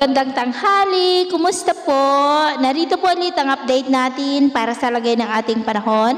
Magandang tanghali, kumusta po? Narito po ulit ang update natin para sa lagay ng ating panahon.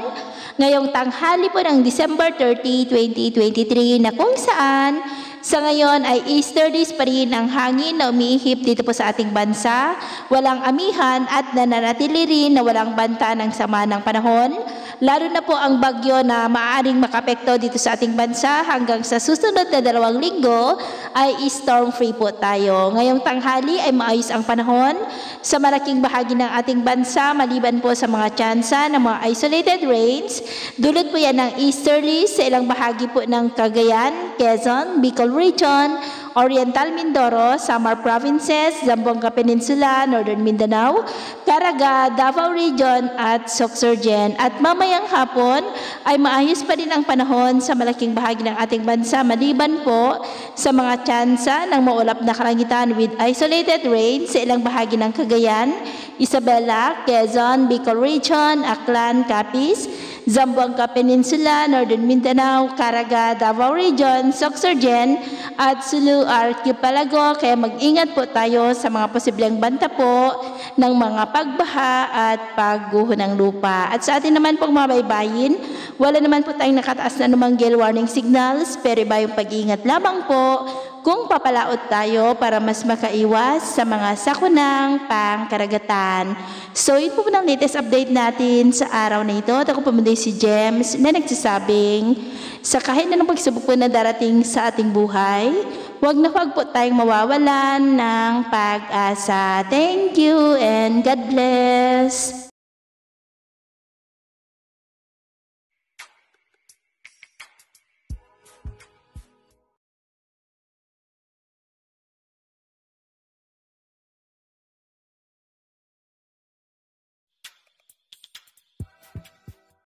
Ngayong tanghali po ng December 30, 2023 na kung saan sa ngayon ay easterlies pa rin ang hangin na umiihip dito po sa ating bansa. Walang amihan at nananatili rin na walang banta ng sama ng panahon. Lalo na po ang bagyo na maaaring makapekto dito sa ating bansa hanggang sa susunod na 2 linggo ay storm-free po tayo. Ngayong tanghali ay maayos ang panahon sa malaking bahagi ng ating bansa maliban po sa mga tsansa ng mga isolated rains. Dulot po yan ng easterlies sa ilang bahagi po ng Cagayan, Quezon, Bicol Region, Oriental Mindoro, Samar Provinces, Zamboanga Peninsula, Northern Mindanao, Caraga, Davao Region at Sorsogon. At mamayang hapon ay maayos pa rin ang panahon sa malaking bahagi ng ating bansa maliban po sa mga tsansa ng maulap na kalangitan with isolated rain sa ilang bahagi ng Cagayan, Isabela, Quezon, Bicol Region, Aklan, Capiz, Zamboanga Peninsula, Northern Mindanao, Caraga, Davao Region, Sorsogon at Sulu Archipelago. Kaya mag-ingat po tayo sa mga posibleng banta po ng mga pagbaha at pagguho ng lupa. At sa atin naman pong mga baybayin, wala naman po tayong nakataas na anumang gale warning signals, pero iba yung pag-iingat lamang po kung papalaot tayo para mas makaiwas sa mga sakunang pangkaragatan. So, yun po ng latest update natin sa araw na ito. At ako po muna si James na nagsasabing sa kahit na pagsubok po na darating sa ating buhay, huwag po tayong mawawalan ng pag-asa. Thank you and God bless.